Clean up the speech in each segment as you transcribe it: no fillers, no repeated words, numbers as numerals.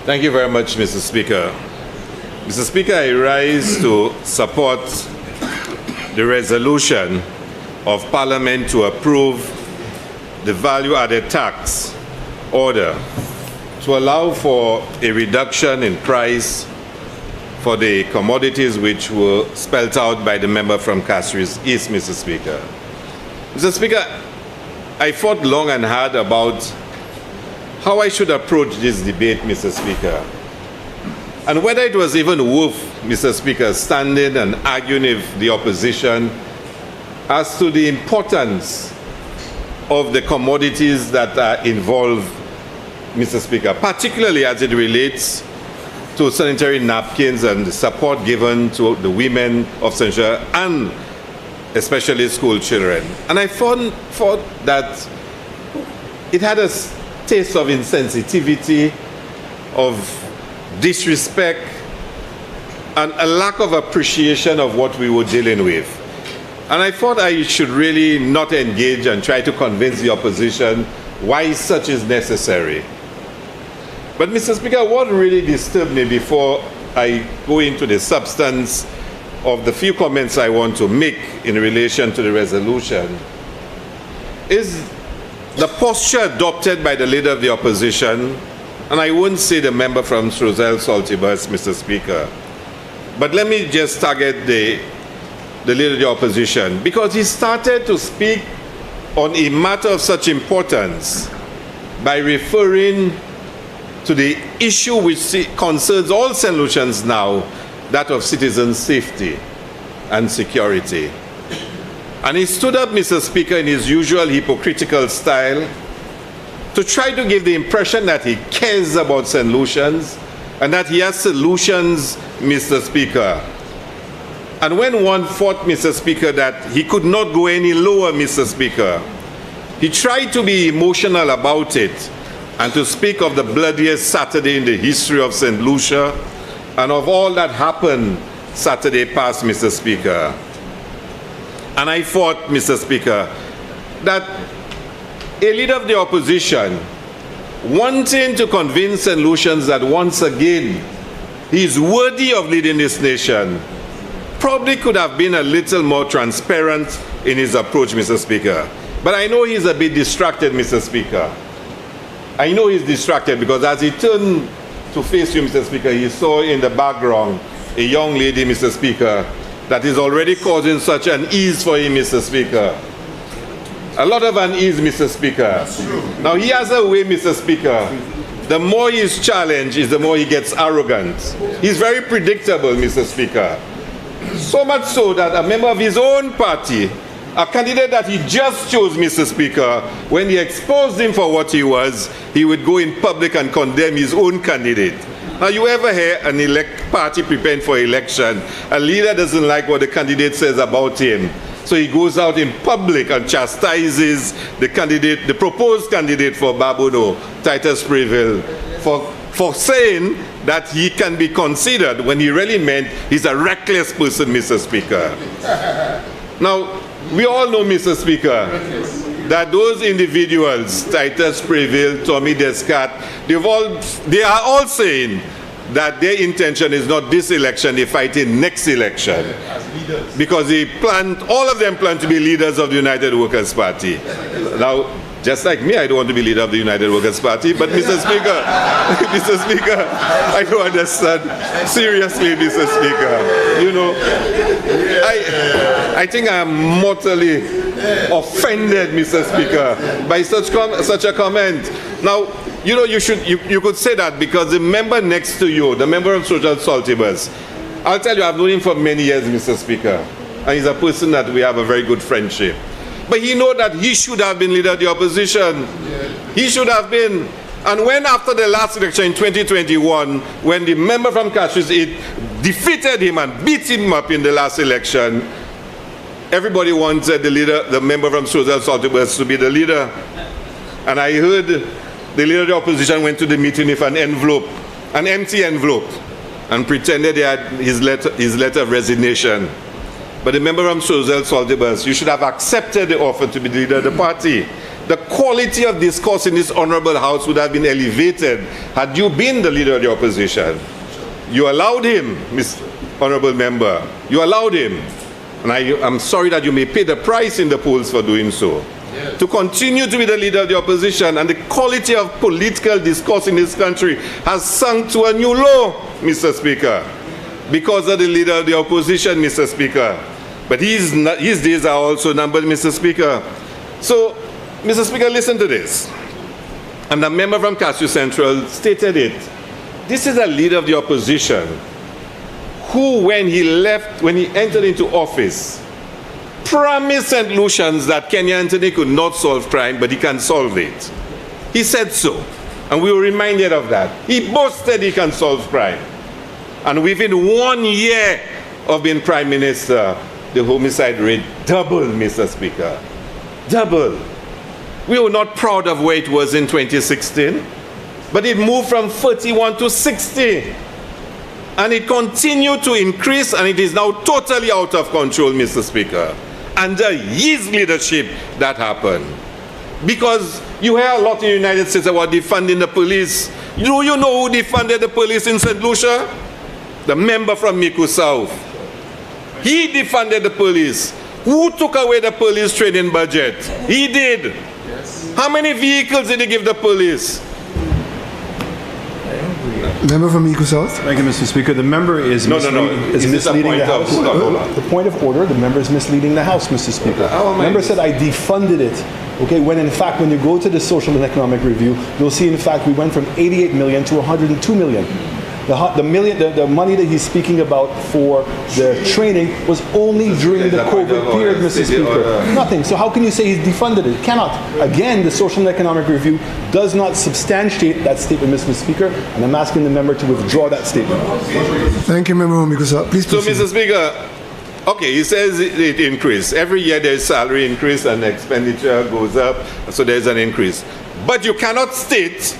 Thank you very much, Mr. Speaker. Mr. Speaker, I rise to support the resolution of Parliament to approve the value-added tax order to allow for a reduction in price for the commodities which were spelled out by the member from Castries East, Mr. Speaker. Mr. Speaker, I thought long and hard about how I should approach this debate, Mr. Speaker, and whether it was even worth, Mr. Speaker, standing and arguing with the opposition as to the importance of the commodities that are involved, Mr. Speaker, particularly as it relates to sanitary napkins and the support given to the women of Sanitary and especially school children. And I thought that it had a taste of insensitivity, of disrespect, and a lack of appreciation of what we were dealing with. And I thought I should really not engage and try to convince the opposition why such is necessary. But, Mr. Speaker, what really disturbed me before I go into the substance of the few comments I want to make in relation to the resolution is the posture adopted by the leader of the opposition, and I wouldn't say the member from Strozel Saltibus, Mr. Speaker, but let me just target the leader of the opposition, because he started to speak on a matter of such importance by referring to the issue which concerns all St. Lucians now, that of citizen safety and security. And he stood up, Mr. Speaker, in his usual hypocritical style to try to give the impression that he cares about St. Lucians and that he has solutions, Mr. Speaker. And when one thought, Mr. Speaker, that he could not go any lower, Mr. Speaker, he tried to be emotional about it and to speak of the bloodiest Saturday in the history of St. Lucia and of all that happened Saturday past, Mr. Speaker. And I thought, Mr. Speaker, that a leader of the opposition wanting to convince St. Lucians that once again he is worthy of leading this nation probably could have been a little more transparent in his approach, Mr. Speaker. But I know he's a bit distracted, Mr. Speaker. I know he's distracted because as he turned to face you, Mr. Speaker, he saw in the background a young lady, Mr. Speaker, that is already causing such unease for him, Mr. Speaker. A lot of unease, Mr. Speaker. Now, he has a way, Mr. Speaker. The more he is challenged, is the more he gets arrogant. He's very predictable, Mr. Speaker. So much so that a member of his own party, a candidate that he just chose, Mr. Speaker, when he exposed him for what he was, he would go in public and condemn his own candidate. Now, you ever hear an party preparing for election, a leader doesn't like what the candidate says about him, so he goes out in public and chastises the candidate, the proposed candidate for Babono, Titus Preville, for saying that he can be considered when he really meant he's a reckless person, Mr. Speaker. Now, we all know, Mr. Speaker, that those individuals, Titus Preville, Tommy Descartes, they are all saying that their intention is not this election, they fight in next election. Because all of them plan to be leaders of the United Workers' Party. Now, just like me, I don't want to be leader of the United Workers' Party, but Mr. Speaker, Mr. Speaker, I don't understand. Seriously, Mr. Speaker, you know, I think I am mortally offended, Mr. Speaker, by such a comment. Now, you know, you could say that because the member next to you, the member of Social Saltibus, I'll tell you, I've known him for many years, Mr. Speaker, and he's a person that we have a very good friendship. But he knows that he should have been leader of the opposition. He should have been. And when after the last election in 2021, when the member from Castries defeated him and beat him up in the last election, everybody wanted the member from Strozel Saltibus to be the leader. And I heard the leader of the opposition went to the meeting with an envelope, an empty envelope, and pretended he had his letter of resignation. But the member from Strozel Saltibus, you should have accepted the offer to be the leader of the party. The quality of discourse in this honorable house would have been elevated had you been the leader of the opposition. You allowed him, Mr. Honorable Member. You allowed him. And I'm sorry that you may pay the price in the polls for doing so. Yes. To continue to be the leader of the opposition, and the quality of political discourse in this country has sunk to a new low, Mr. Speaker, because of the leader of the opposition, Mr. Speaker. But his days are also numbered, Mr. Speaker. So, Mr. Speaker, listen to this. And the member from Cashew Central stated it. This is a leader of the opposition who, when he entered into office, promised St. Lucians that Kenya Anthony could not solve crime, but he can solve it. He said so, and we were reminded of that. He boasted he can solve crime. And within 1 year of being Prime Minister, the homicide rate doubled, Mr. Speaker. Doubled. We were not proud of where it was in 2016, but it moved from 31 to 60. And it continued to increase, and it is now totally out of control, Mr. Speaker. Under his leadership, that happened. Because you hear a lot in the United States about defunding the police. Do you know who defunded the police in St. Lucia? The member from Miku South. He defunded the police. Who took away the police training budget? He did. Yes. How many vehicles did he give the police? Member from Miku South. Thank you, Mr. Speaker. The member is misleading the House. The point of order, the member is misleading the House, Mr. Speaker. The member said I defunded it. Okay, when in fact, when you go to the Social and Economic Review, you'll see in fact we went from 88 million to 102 million. The money that he's speaking about for the training was only during the COVID period, Mr. Speaker. Nothing. So how can you say he's defunded it? Cannot. Again, the Social and Economic Review does not substantiate that statement, Mr. Speaker, and I'm asking the member to withdraw that statement. Thank you, Member Mikusa. Please proceed. So, Mr. Speaker, okay, he says it increased. Every year there's salary increase and expenditure goes up, so there's an increase. But you cannot state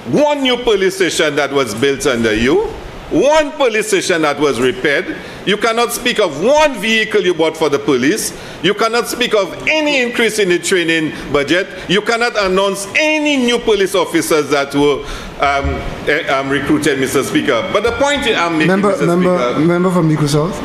one new police station that was built under you, one police station that was repaired. You cannot speak of one vehicle you bought for the police. You cannot speak of any increase in the training budget. You cannot announce any new police officers that were recruited, Mr. Speaker. But the point I'm making, Mr. Speaker, member from Miku South.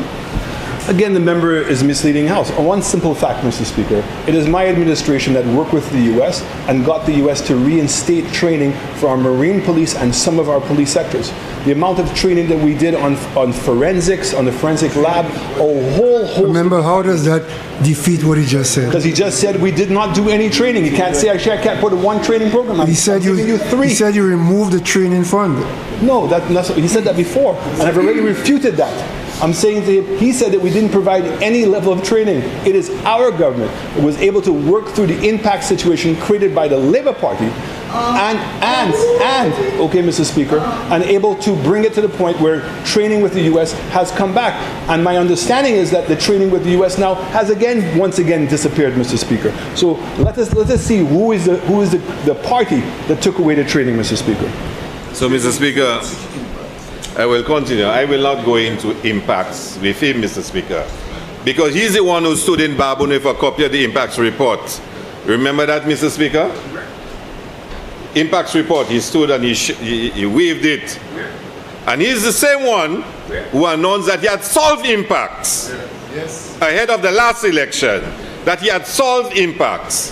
Again, the member is misleading the House. On one simple fact, Mr. Speaker, it is my administration that worked with the U.S. and got the U.S. to reinstate training for our Marine police and some of our police sectors. The amount of training that we did on forensics, on the forensic lab, a whole host. Remember, how does that defeat what he just said? Because he just said we did not do any training. You can't say actually I can't put one training program. He said you 3. He said you removed the training fund. No, he said that before, and I've already refuted that. I'm saying that he said that we didn't provide any level of training. It is our government that was able to work through the impact situation created by the Labour Party okay, Mr. Speaker, and able to bring it to the point where training with the U.S. has come back. And my understanding is that the training with the U.S. now has once again disappeared, Mr. Speaker. So let us see who is the party that took away the training, Mr. Speaker. So, Mr. Speaker, I will continue. I will not go into impacts with him, Mr. Speaker, because he's the one who stood in Babone for a copy of the impacts report. Remember that, Mr. Speaker? Impacts report, he stood and he waved it. And he's the same one who announced that he had solved impacts ahead of the last election, that he had solved impacts.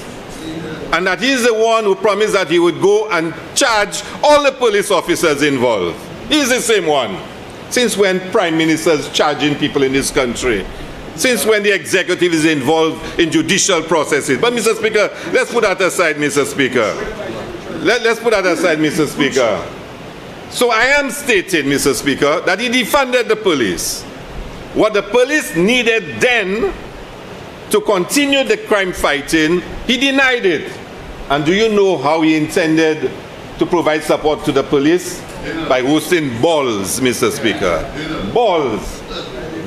And that he's the one who promised that he would go and charge all the police officers involved. He's the same one. Since when prime ministers charging people in this country? Since when the executive is involved in judicial processes? But Mr. Speaker, let's put that aside, Mr. Speaker. Let's put that aside, Mr. Speaker. So I am stating, Mr. Speaker, that he defunded the police. What the police needed then to continue the crime fighting, he denied it. And do you know how he intended to provide support to the police? By hosting balls, Mr. Speaker. Balls.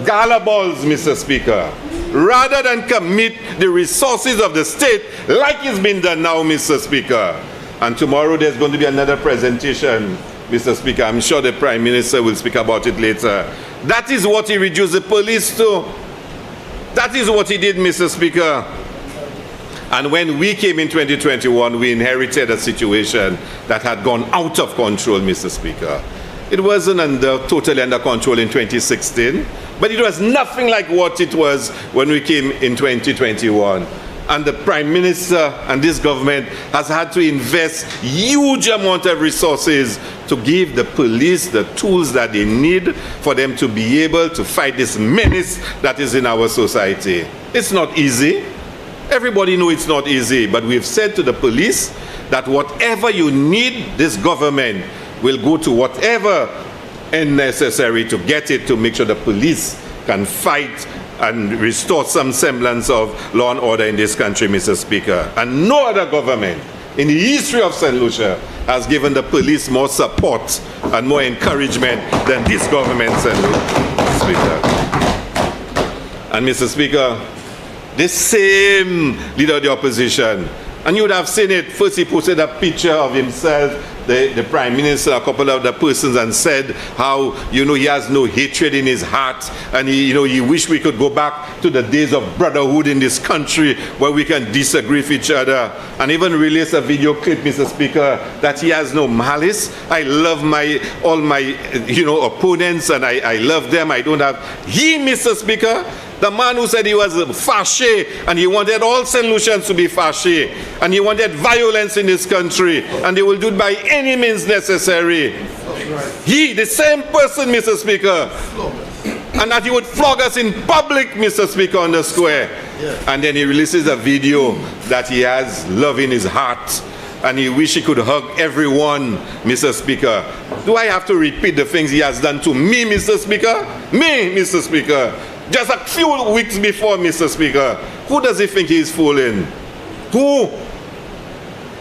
Gala balls, Mr. Speaker. Rather than commit the resources of the state like it's been done now, Mr. Speaker. And tomorrow there's going to be another presentation, Mr. Speaker. I'm sure the Prime Minister will speak about it later. That is what he reduced the police to. That is what he did, Mr. Speaker. And when we came in 2021, we inherited a situation that had gone out of control, Mr. Speaker. It wasn't totally under control in 2016, but it was nothing like what it was when we came in 2021. And the Prime Minister and this government has had to invest huge amount of resources to give the police the tools that they need for them to be able to fight this menace that is in our society. It's not easy. Everybody knows it's not easy, but we've said to the police that whatever you need, this government will go to whatever is necessary to get it, to make sure the police can fight and restore some semblance of law and order in this country, Mr. Speaker. And no other government in the history of St. Lucia has given the police more support and more encouragement than this government, St. Lucia, Speaker. And Mr. Speaker, this same leader of the opposition, and you would have seen it, first he posted a picture of himself, the Prime Minister, a couple of the persons, and said how, he has no hatred in his heart, and he wished we could go back to the days of brotherhood in this country where we can disagree with each other, and even released a video clip, Mr. Speaker, that he has no malice. I love all my opponents, and I love them. I don't have... He, Mr. Speaker, the man who said he was fascist and he wanted all St. Lucians to be fascist and he wanted violence in this country and they will do it by any means necessary. He, the same person, Mr. Speaker, and that he would flog us in public, Mr. Speaker, on the square. And then he releases a video that he has love in his heart and he wish he could hug everyone, Mr. Speaker. Do I have to repeat the things he has done to me, Mr. Speaker? Me, Mr. Speaker. Just a few weeks before, Mr. Speaker. Who does he think he is fooling? Who?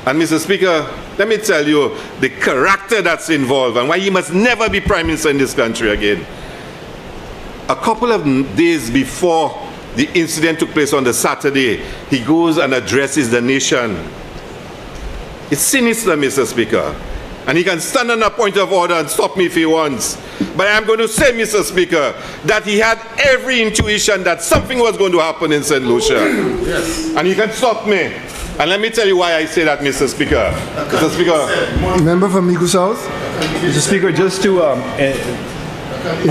And Mr. Speaker, let me tell you the character that's involved and why he must never be Prime Minister in this country again. A couple of days before the incident took place on the Saturday, he goes and addresses the nation. It's sinister, Mr. Speaker. And he can stand on a point of order and stop me if he wants. But I'm going to say, Mr. Speaker, that he had every intuition that something was going to happen in St. Lucia. Yes. And he can stop me. And let me tell you why I say that, Mr. Speaker. Mr. Speaker. Member from Migu South. Mr. Speaker, just to, on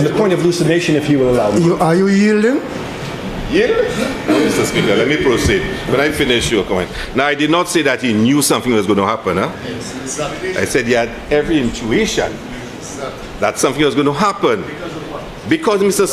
the point of hallucination, if you will allow me. Are you yielding? Yield? No, Mr. Speaker, let me proceed. When I finish your comment. Now, I did not say that he knew something was going to happen. Huh? I said he had every intuition that something was going to happen. Because, Mr.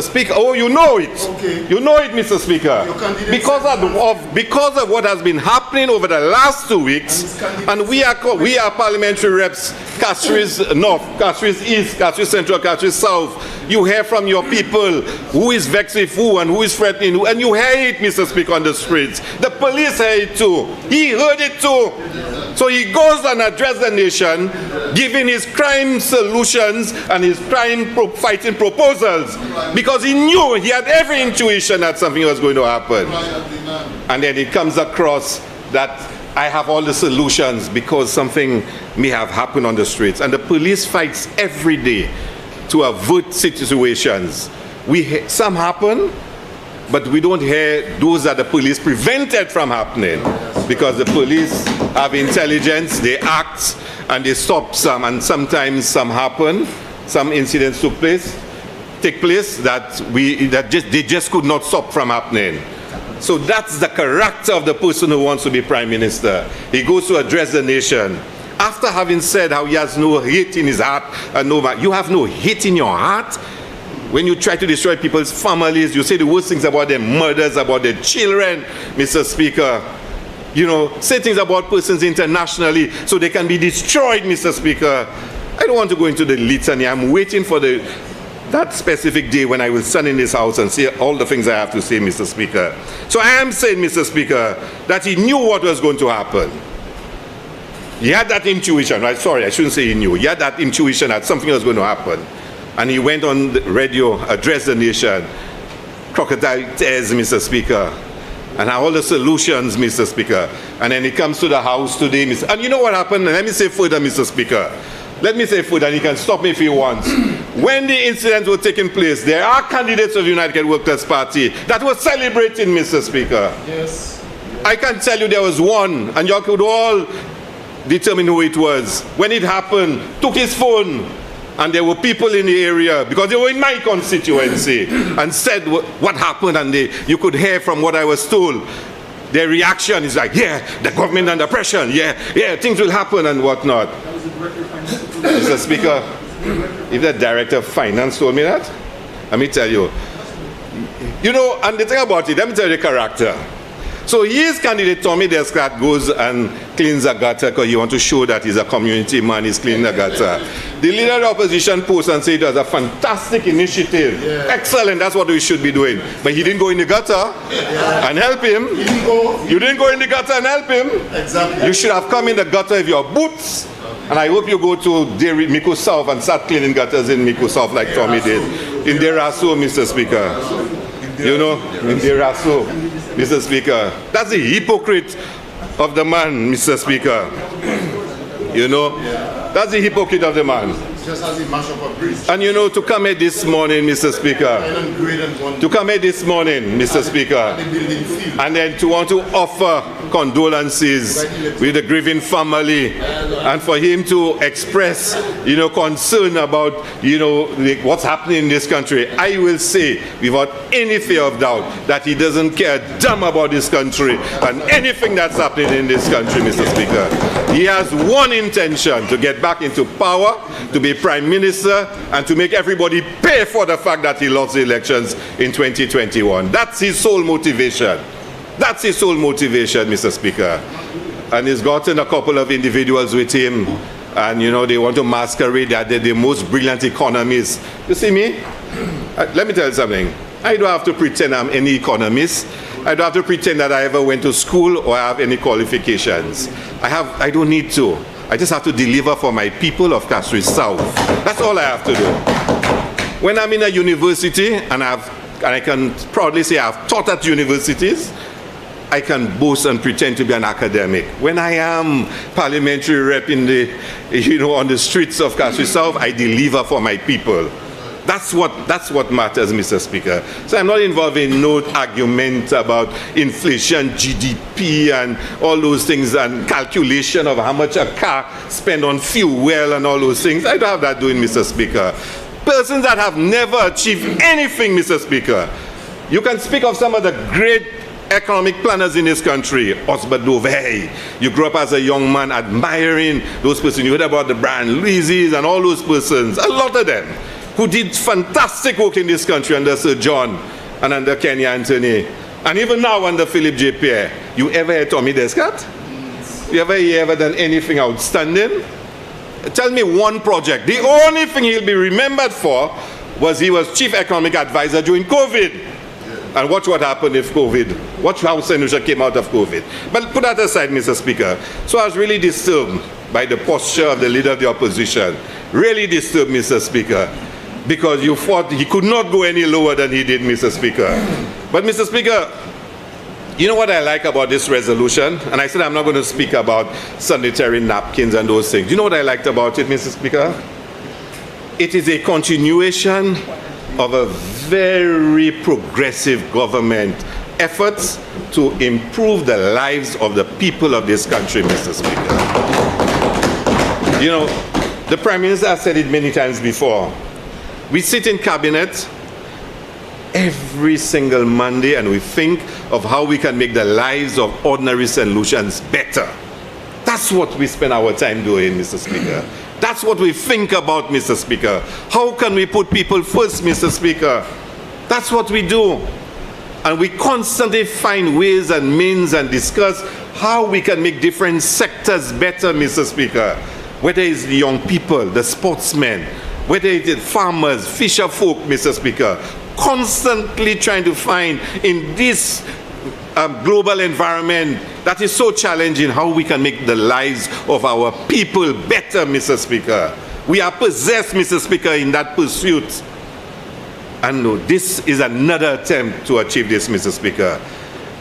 Speaker, oh, you know it. Okay. You know it, Mr. Speaker. Because of what has been happening over the last 2 weeks, and we are parliamentary reps, Castries North, Castries East, Castries Central, Castries South. You hear from your people who is vexed with who and who is threatening who, and you hear it, Mr. Speaker, on the streets. The police hear it too. He heard it too. So he goes and addresses the nation, giving his crime solutions and his crime fighting proposals, because he knew, he had every intuition that something was going to happen. And then it comes across that I have all the solutions because something may have happened on the streets. And the police fights every day to avert situations. Some happen, but we don't hear those that the police prevented from happening, because the police have intelligence, they act, and they stop some, and sometimes some happen, some incidents take place that they just could not stop from happening. So that's the character of the person who wants to be Prime Minister. He goes to address the nation. After having said how he has no hate in his heart, you have no hate in your heart? When you try to destroy people's families, you say the worst things about their murders, about their children, Mr. Speaker. Say things about persons internationally so they can be destroyed, Mr. Speaker. I don't want to go into the litany. I'm waiting for that specific day when I will stand in this house and say all the things I have to say, Mr. Speaker. So I am saying, Mr. Speaker, that he knew what was going to happen. He had that intuition. Sorry, I shouldn't say he knew. He had that intuition that something was going to happen. And he went on the radio, addressed the nation. Crocodile tears, Mr. Speaker. And all the solutions, Mr. Speaker. And then he comes to the house today, and you know what happened? Let me say further, Mr. Speaker. Let me say further, and he can stop me if he wants. when the incidents were taking place, there are candidates of the United Workers' Party that were celebrating, Mr. Speaker. Yes. I can tell you there was one, and you could all determine who it was. When it happened, took his phone, and there were people in the area, because they were in my constituency, and said what happened, and you could hear from what I was told. Their reaction is like, yeah, the government under pressure, yeah, things will happen and whatnot. Mr. Speaker, if the Director of Finance told me that, let me tell you. You know, and the thing about it, let me tell you the character. So his candidate, Tommy Descrat, goes and cleans a gutter because he wants to show that he's a community man, he's cleaning a gutter. The leader of the opposition posts and says it was a fantastic initiative. Yeah. Excellent, that's what we should be doing. But he didn't go in the gutter and help him. You didn't go in the gutter and help him. Exactly. You should have come in the gutter with your boots. And I hope you go to Miku South and start cleaning gutters in Miku South like Tommy did. In Deraso, Mr. Speaker. You know, in Deraso, Mr. Speaker. That's the hypocrite of the man, Mr. Speaker. You know, that's the hypocrite of the man. Just as he mashed up a bridge. And you know, to come here this morning, Mr. Speaker, to come here this morning, Mr. Speaker, and then to want to offer condolences with the grieving family, and for him to express, you know, concern about, you know, what's happening in this country, I will say, without any fear of doubt, that he doesn't care a damn about this country and anything that's happening in this country, Mr. Speaker. He has one intention: to get back into power, to be Prime Minister, and to make everybody pay for the fact that he lost the elections in 2021. That's his sole motivation. That's his sole motivation, Mr. Speaker. And he's gotten a couple of individuals with him, and you know, they want to masquerade that they're the most brilliant economists. You see me? Let me tell you something. I don't have to pretend I'm any economist. I don't have to pretend that I ever went to school or I have any qualifications. I don't need to. I just have to deliver for my people of Castries South. That's all I have to do. When I'm in a university, and I can proudly say I've taught at universities, I can boast and pretend to be an academic. When I am parliamentary rep in the, you know, on the streets of Castries South, I deliver for my people. That's what matters, Mr. Speaker. So I'm not involved in no argument about inflation, GDP, and all those things, and calculation of how much a car spend on fuel and all those things. I don't have that doing, Mr. Speaker. Persons that have never achieved anything, Mr. Speaker. You can speak of some of the great economic planners in this country. Osbert Dovey. You grew up as a young man admiring those persons. You heard about the Brian Louises and all those persons. A lot of them who did fantastic work in this country under Sir John and under Kenny Anthony, and even now under Philip J. Pierre. You ever heard Tommy Descrat? You ever done anything outstanding? Tell me one project. The only thing he'll be remembered for was he was chief economic advisor during COVID. And watch what happened if COVID. Watch how St. Lucia came out of COVID. But put that aside, Mr. Speaker. So I was really disturbed by the posture of the leader of the opposition. Really disturbed, Mr. Speaker. Because you thought he could not go any lower than he did, Mr. Speaker. But, Mr. Speaker, you know what I like about this resolution? And I said I'm not going to speak about sanitary napkins and those things. You know what I liked about it, Mr. Speaker? It is a continuation of a very progressive government efforts to improve the lives of the people of this country, Mr. Speaker. You know, the Prime Minister has said it many times before. We sit in cabinet every single Monday and we think of how we can make the lives of ordinary St. Lucians better. That's what we spend our time doing, Mr. Speaker. That's what we think about, Mr. Speaker. How can we put people first, Mr. Speaker? That's what we do. And we constantly find ways and means and discuss how we can make different sectors better, Mr. Speaker. Whether it's the young people, the sportsmen, whether it's farmers, fisher folk, Mr. Speaker. Constantly trying to find in this global environment that is so challenging how we can make the lives of our people better, Mr. Speaker. We are possessed, Mr. Speaker, in that pursuit. And this is another attempt to achieve this, Mr. Speaker.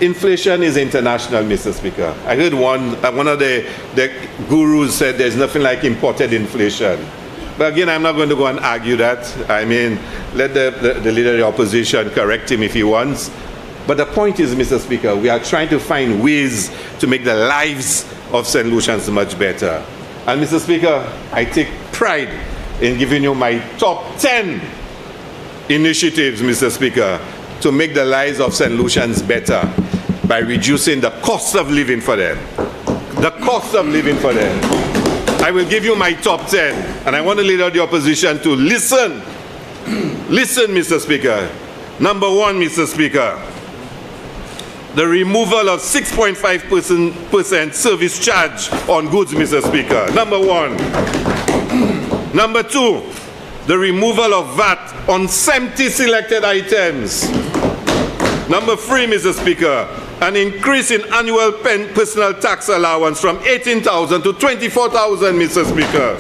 Inflation is international, Mr. Speaker. I heard one of the gurus said there's nothing like imported inflation. But again, I'm not going to go and argue that. I mean, let the leader of the opposition correct him if he wants. But the point is, Mr. Speaker, we are trying to find ways to make the lives of St. Lucians much better. And Mr. Speaker, I take pride in giving you my top 10 initiatives, Mr. Speaker, to make the lives of St. Lucians better by reducing the cost of living for them. The cost of living for them. I will give you my top 10, and I want the leader of the opposition to listen. Listen, Mr. Speaker. Number 1, Mr. Speaker, the removal of 6.5% service charge on goods, Mr. Speaker. Number 1. Number 2, the removal of VAT on 70 selected items. Number 3, Mr. Speaker, an increase in annual personal tax allowance from 18,000 to 24,000, Mr. Speaker.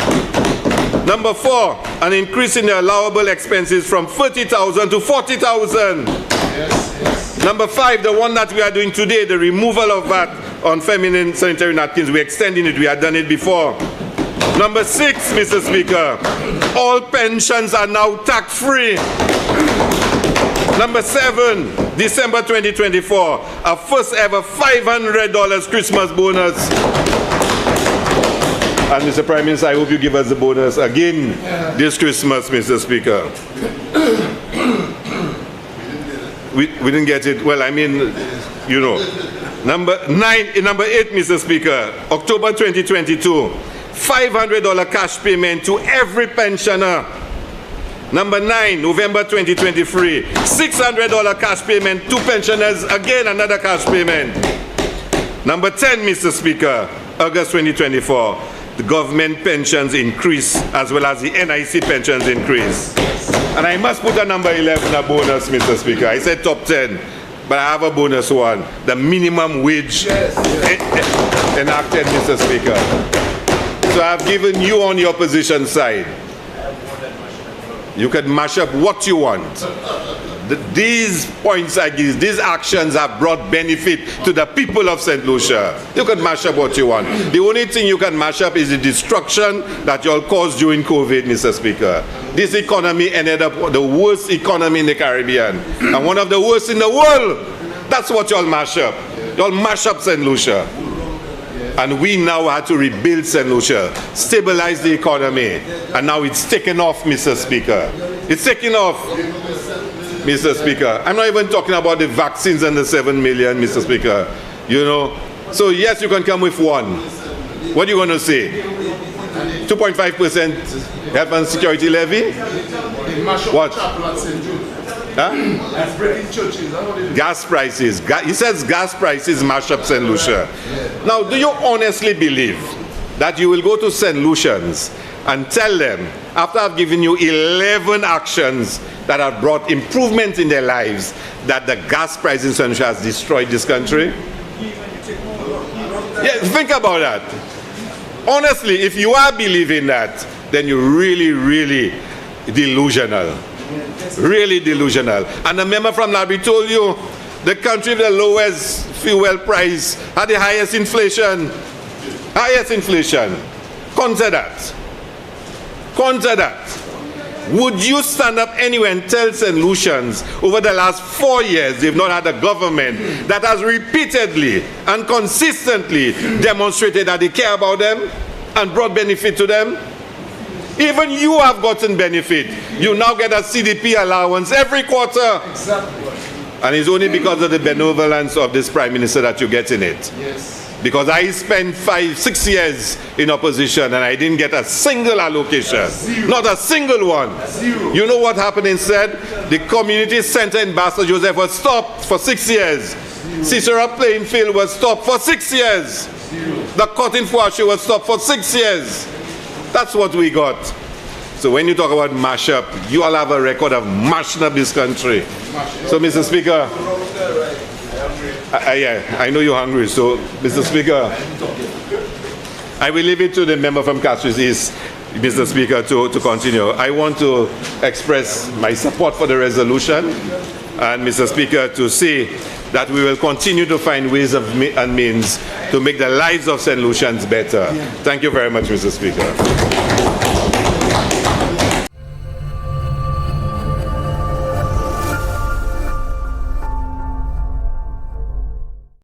Number 4, an increase in the allowable expenses from 30,000 to 40,000. Yes. Number 5, the one that we are doing today, the removal of VAT on feminine sanitary napkins. We're extending it. We had done it before. Number 6, Mr. Speaker, all pensions are now tax-free. Number 7, December 2024, our first ever $500 Christmas bonus. And Mr. Prime Minister, I hope you give us the bonus again this Christmas, Mr. Speaker. We didn't get it. Well, I mean, you know. Number 8, Mr. Speaker, October 2022, $500 cash payment to every pensioner. Number 9, November 2023, $600 cash payment to pensioners, again another cash payment. Number 10, Mr. Speaker, August 2024, the government pensions increase as well as the NIC pensions increase. And I must put a number 11, a bonus, Mr. Speaker. I said top 10, but I have a bonus one, the minimum wage enacted, Mr. Speaker. So I've given you on the opposition side. You can mash up what you want. These points I give, these actions have brought benefit to the people of St. Lucia. You can mash up what you want. The only thing you can mash up is the destruction that you all caused during COVID, Mr. Speaker. This economy ended up the worst economy in the Caribbean and one of the worst in the world. That's what you all mash up. You all mash up St. Lucia. And we now had to rebuild St. Lucia, stabilize the economy, and now it's taken off, Mr. Speaker. It's taken off, Mr. Speaker. I'm not even talking about the vaccines and the 7 million, Mr. Speaker. You know, so yes, you can come with one. What are you going to say? 2.5% health and security levy? What? Huh? Gas prices. He says gas prices mash up St. Lucia. Now, do you honestly believe that you will go to St. Lucians and tell them, after I've given you 11 actions that have brought improvement in their lives, that the gas price in St. Lucia has destroyed this country? Yeah, think about that. Honestly, if you are believing that, then you're really, really delusional. Really delusional. And the member from Labi told you the country with the lowest fuel price had the highest inflation. Highest inflation. Consider that. Consider that. Would you stand up anywhere and tell St. Lucians over the last 4 years they've not had a government that has repeatedly and consistently demonstrated that they care about them and brought benefit to them? Even you have gotten benefit. You now get a CDP allowance every quarter. Exactly. And it's only because of the benevolence of this Prime Minister that you're getting it. Yes. Because I spent 5-6 years in opposition and I didn't get a single allocation. Zero. Not a single one. Zero. You know what happened instead? The community center in Bassa Joseph was stopped for 6 years. Cicero playing field was stopped for 6 years. Zero. The cotton Fuashi was stopped for 6 years. That's what we got. So when you talk about mash up, you all have a record of mashing up this country. So Mr. Speaker, I know you're hungry, so Mr. Speaker, I will leave it to the member from Castries East, Mr. Speaker, to continue. I want to express my support for the resolution and Mr. Speaker to say that we will continue to find ways and means to make the lives of St. Lucians better. Thank you very much, Mr. Speaker.